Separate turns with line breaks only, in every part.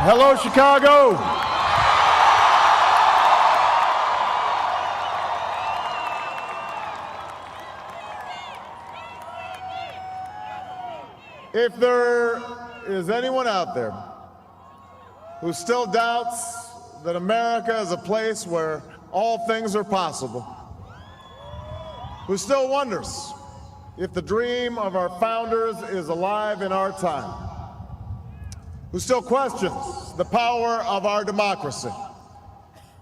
Hello, Chicago. If there is anyone out there who still doubts that America is a place where all things are possible, who still wonders if the dream of our founders is alive in our time, who still questions the power of our democracy,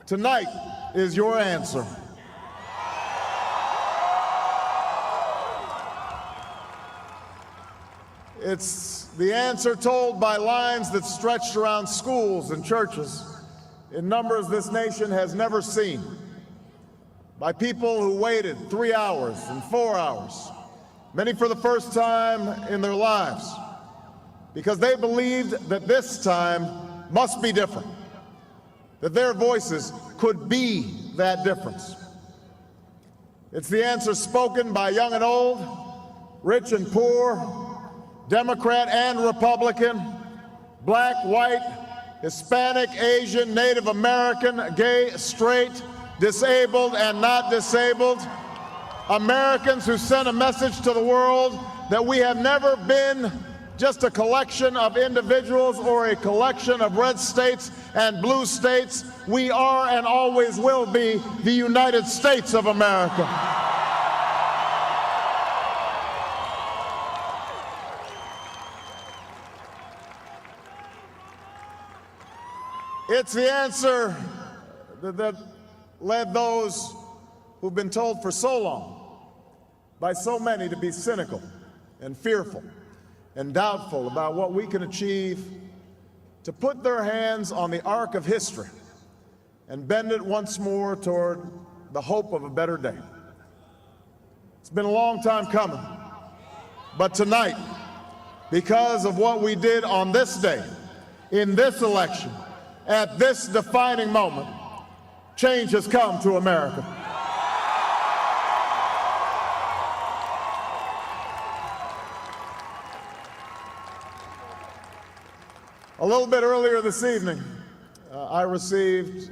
tonight is your answer. It's the answer told by lines that stretched around schools and churches in numbers this nation has never seen, by people who waited 3 hours and 4 hours, many for the first time in their lives, because they believed that this time must be different, that their voices could be that difference. It's the answer spoken by young and old, rich and poor, Democrat and Republican, black, white, Hispanic, Asian, Native American, gay, straight, disabled and not disabled, Americans who sent a message to the world that we have never been just a collection of individuals or a collection of red states and blue states. We are and always will be the United States of America. It's the answer that led those who've been told for so long by so many to be cynical and fearful and doubtful about what we can achieve, to put their hands on the arc of history and bend it once more toward the hope of a better day. It's been a long time coming, but tonight, because of what we did on this day, in this election, at this defining moment, change has come to America. A little bit earlier this evening, I received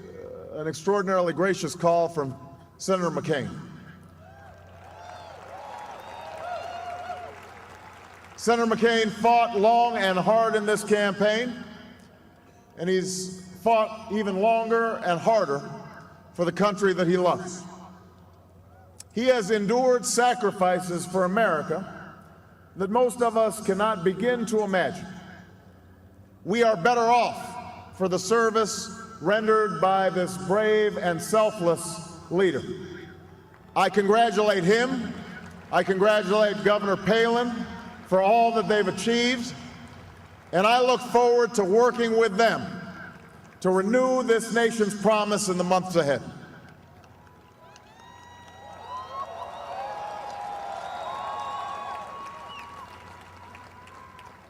an extraordinarily gracious call from Senator McCain. Senator McCain fought long and hard in this campaign, and he's fought even longer and harder for the country that he loves. He has endured sacrifices for America that most of us cannot begin to imagine. We are better off for the service rendered by this brave and selfless leader. I congratulate him. I congratulate Governor Palin for all that they've achieved, and I look forward to working with them to renew this nation's promise in the months ahead.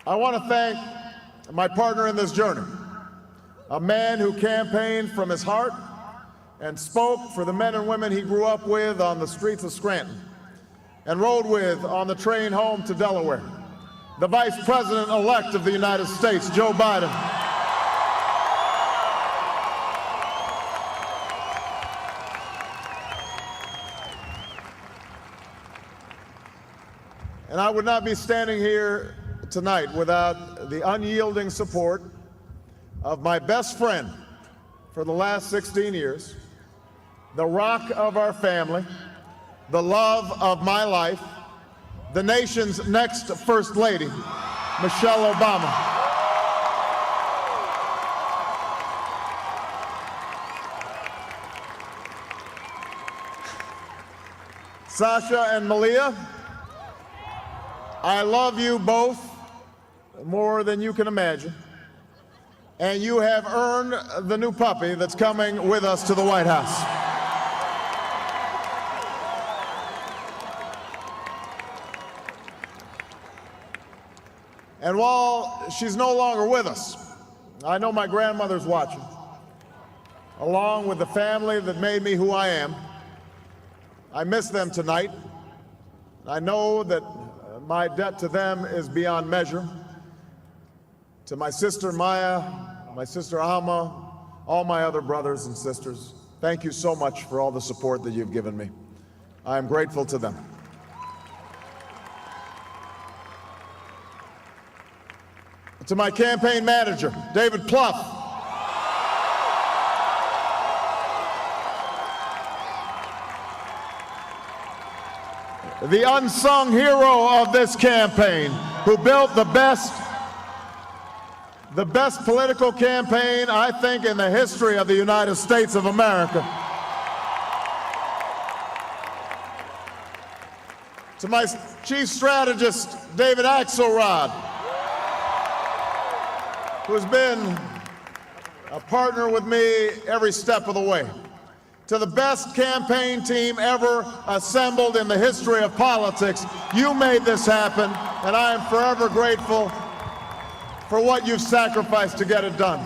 I want to thank my partner in this journey, a man who campaigned from his heart and spoke for the men and women he grew up with on the streets of Scranton and rode with on the train home to Delaware, the Vice President-elect of the United States, Joe Biden. And I would not be standing here tonight without the unyielding support of my best friend for the last 16 years, the rock of our family, the love of my life, the nation's next First Lady, Michelle Obama. Sasha and Malia, I love you both more than you can imagine, and you have earned the new puppy that's coming with us to the White House. And while she's no longer with us, I know my grandmother's watching, along with the family that made me who I am. I miss them tonight. I know that my debt to them is beyond measure. To my sister Maya, my sister Alma, all my other brothers and sisters, thank you so much for all the support that you've given me. I am grateful to them. To my campaign manager, David Plouffe, the unsung hero of this campaign, who built the best political campaign, I think, in the history of the United States of America. To my chief strategist, David Axelrod, who has been a partner with me every step of the way. To the best campaign team ever assembled in the history of politics, you made this happen, and I am forever grateful for what you've sacrificed to get it done.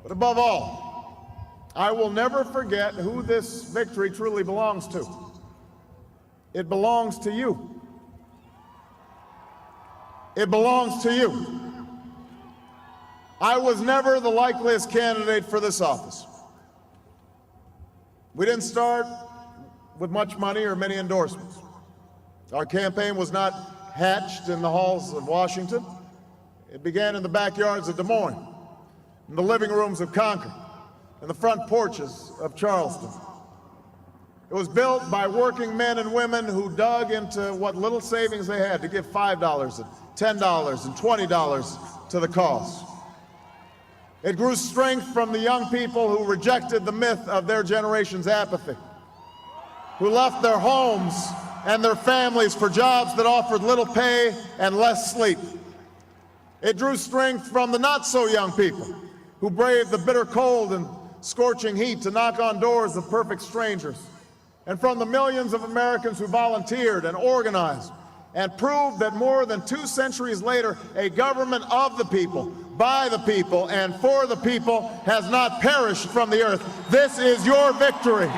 But above all, I will never forget who this victory truly belongs to. It belongs to you. It belongs to you. I was never the likeliest candidate for this office. We didn't start with much money or many endorsements. Our campaign was not hatched in the halls of Washington. It began in the backyards of Des Moines, in the living rooms of Concord, in the front porches of Charleston. It was built by working men and women who dug into what little savings they had to give $5 and $10 and $20 to the cause. It grew strength from the young people who rejected the myth of their generation's apathy, who left their homes and their families for jobs that offered little pay and less sleep. It drew strength from the not-so-young people who braved the bitter cold and scorching heat to knock on doors of perfect strangers, and from the millions of Americans who volunteered and organized and proved that more than 2 centuries later, a government of the people, by the people, and for the people has not perished from the earth. This is your victory.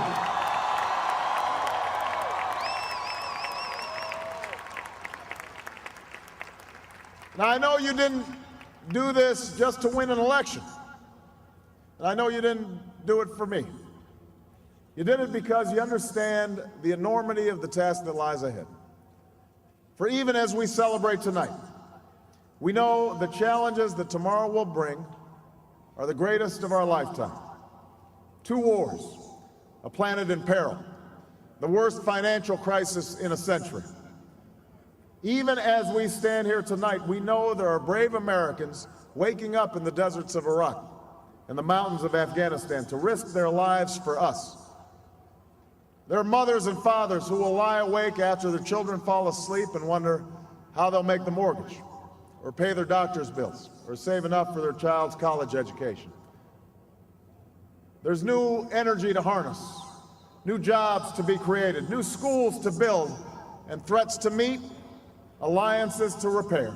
Now, I know you didn't do this just to win an election. And I know you didn't do it for me. You did it because you understand the enormity of the task that lies ahead. For even as we celebrate tonight, we know the challenges that tomorrow will bring are the greatest of our lifetime. 2 wars, a planet in peril, the worst financial crisis in a century. Even as we stand here tonight, we know there are brave Americans waking up in the deserts of Iraq and the mountains of Afghanistan to risk their lives for us. There are mothers and fathers who will lie awake after their children fall asleep and wonder how they'll make the mortgage, or pay their doctor's bills, or save enough for their child's college education. There's new energy to harness, new jobs to be created, new schools to build, and threats to meet, alliances to repair.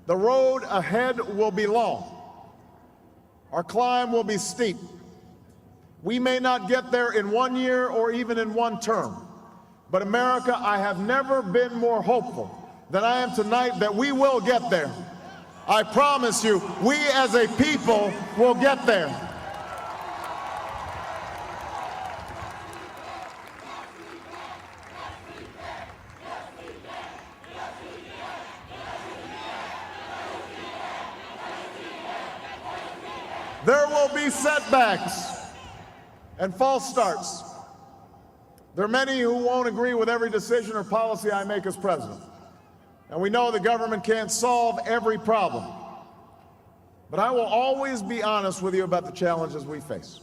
The road ahead will be long. Our climb will be steep. We may not get there in 1 year or even in 1 term. But America, I have never been more hopeful than I am tonight that we will get there. I promise you, we as a people will get there. There will be setbacks and false starts. There are many who won't agree with every decision or policy I make as president. And we know the government can't solve every problem. But I will always be honest with you about the challenges we face.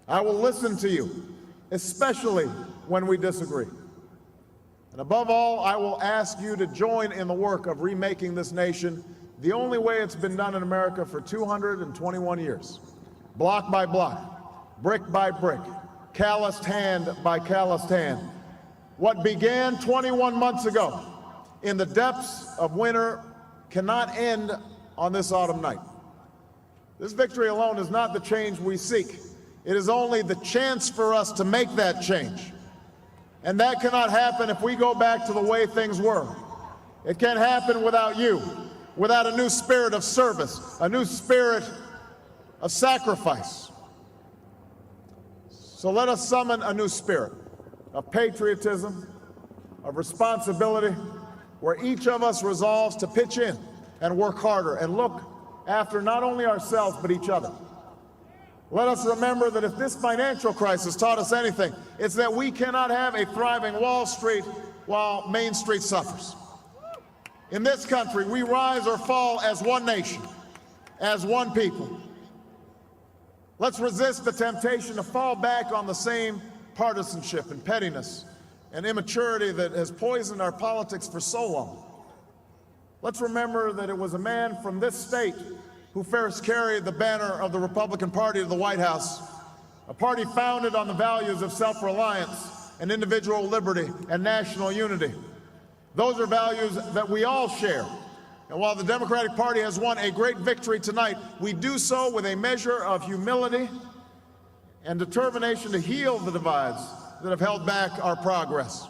I will listen to you, especially when we disagree. And above all, I will ask you to join in the work of remaking this nation the only way it's been done in America for 221 years. Block by block, brick by brick, calloused hand by calloused hand. What began 21 months ago in the depths of winter cannot end on this autumn night. This victory alone is not the change we seek. It is only the chance for us to make that change. And that cannot happen if we go back to the way things were. It can't happen without you, without a new spirit of service, a new spirit of sacrifice. So let us summon a new spirit of patriotism, of responsibility, where each of us resolves to pitch in and work harder and look after not only ourselves but each other. Let us remember that if this financial crisis taught us anything, it's that we cannot have a thriving Wall Street while Main Street suffers. In this country, we rise or fall as one nation, as one people. Let's resist the temptation to fall back on the same partisanship and pettiness and immaturity that has poisoned our politics for so long. Let's remember that it was a man from this state who first carried the banner of the Republican Party to the White House, a party founded on the values of self-reliance and individual liberty and national unity. Those are values that we all share. And while the Democratic Party has won a great victory tonight, we do so with a measure of humility and determination to heal the divides that have held back our progress.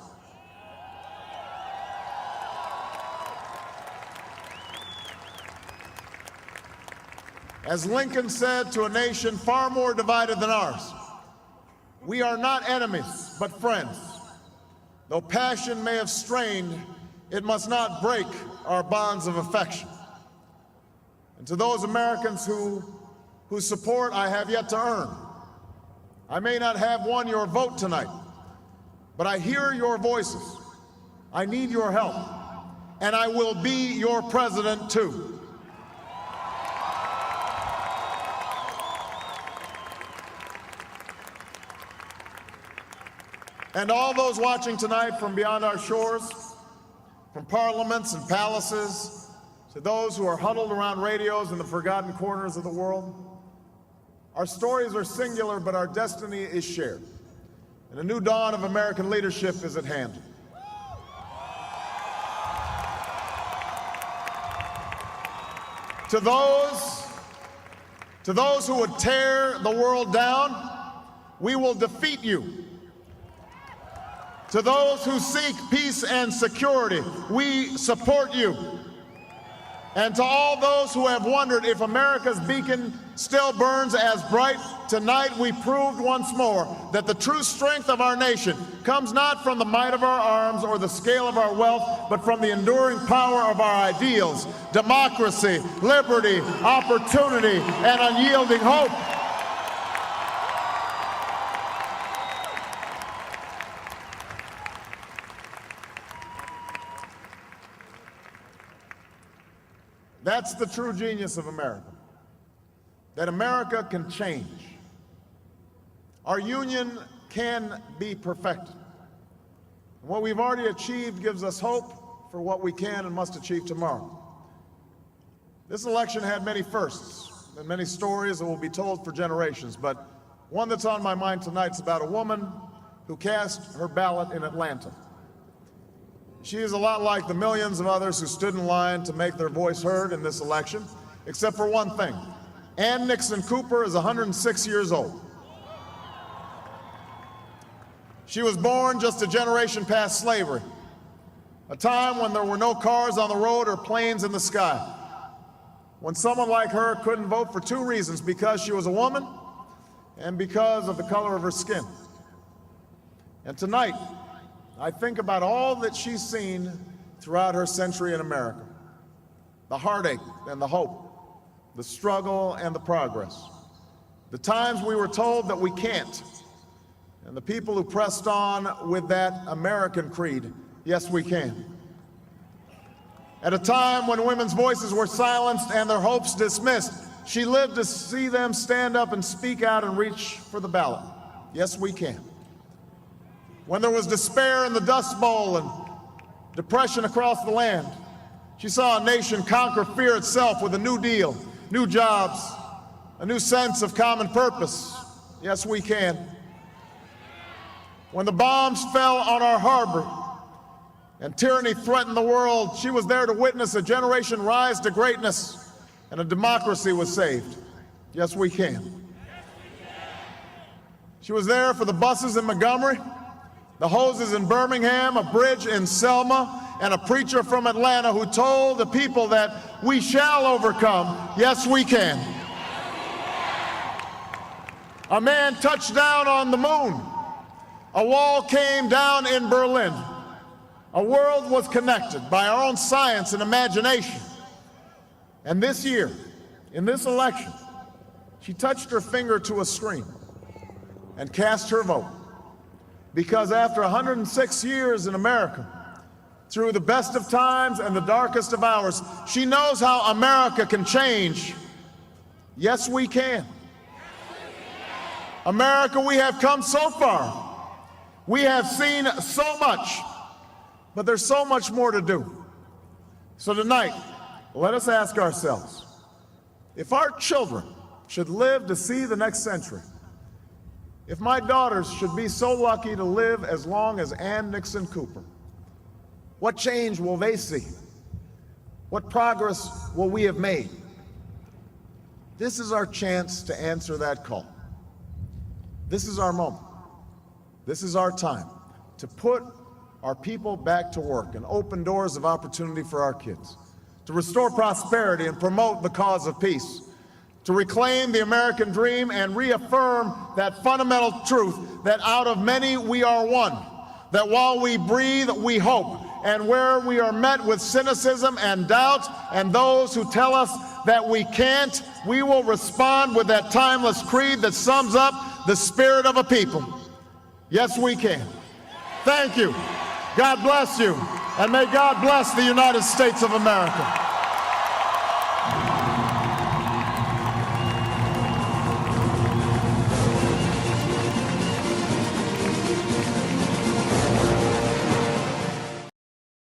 As Lincoln said to a nation far more divided than ours, we are not enemies, but friends. Though passion may have strained, it must not break our bonds of affection. And to those Americans whose support I have yet to earn, I may not have won your vote tonight, but I hear your voices. I need your help, and I will be your president too. And all those watching tonight from beyond our shores, from parliaments and palaces, to those who are huddled around radios in the forgotten corners of the world, our stories are singular, but our destiny is shared. And a new dawn of American leadership is at hand. To those who would tear the world down, we will defeat you. To those who seek peace and security, we support you. And to all those who have wondered if America's beacon still burns as bright, tonight we proved once more that the true strength of our nation comes not from the might of our arms or the scale of our wealth, but from the enduring power of our ideals: democracy, liberty, opportunity, and unyielding hope. That's the true genius of America, that America can change. Our union can be perfected. And what we've already achieved gives us hope for what we can and must achieve tomorrow. This election had many firsts and many stories that will be told for generations, but one that's on my mind tonight is about a woman who cast her ballot in Atlanta. She is a lot like the millions of others who stood in line to make their voice heard in this election, except for one thing. Ann Nixon Cooper is 106 years old. She was born just a generation past slavery, a time when there were no cars on the road or planes in the sky, when someone like her couldn't vote for two reasons: because she was a woman and because of the color of her skin. And tonight, I think about all that she's seen throughout her century in America: the heartache and the hope, the struggle and the progress, the times we were told that we can't, and the people who pressed on with that American creed: yes, we can. At a time when women's voices were silenced and their hopes dismissed, she lived to see them stand up and speak out and reach for the ballot: yes, we can. When there was despair in the Dust Bowl and depression across the land, she saw a nation conquer fear itself with a new deal, new jobs, a new sense of common purpose. Yes, we can. When the bombs fell on our harbor and tyranny threatened the world, she was there to witness a generation rise to greatness and a democracy was saved. Yes, we can. She was there for the buses in Montgomery, the hoses in Birmingham, a bridge in Selma, and a preacher from Atlanta who told the people that we shall overcome. Yes, we can. A man touched down on the moon. A wall came down in Berlin. A world was connected by our own science and imagination. And this year, in this election, she touched her finger to a screen and cast her vote. Because after 106 years in America, through the best of times and the darkest of hours, she knows how America can change. Yes, we can. America, we have come so far. We have seen so much, but there's so much more to do. So tonight, let us ask ourselves, if our children should live to see the next century, if my daughters should be so lucky to live as long as Ann Nixon Cooper, what change will they see? What progress will we have made? This is our chance to answer that call. This is our moment. This is our time to put our people back to work and open doors of opportunity for our kids, to restore prosperity and promote the cause of peace, to reclaim the American dream and reaffirm that fundamental truth that out of many we are one, that while we breathe, we hope, and where we are met with cynicism and doubt and those who tell us that we can't, we will respond with that timeless creed that sums up the spirit of a people. Yes, we can. Thank you. God bless you. And may God bless the United States of America.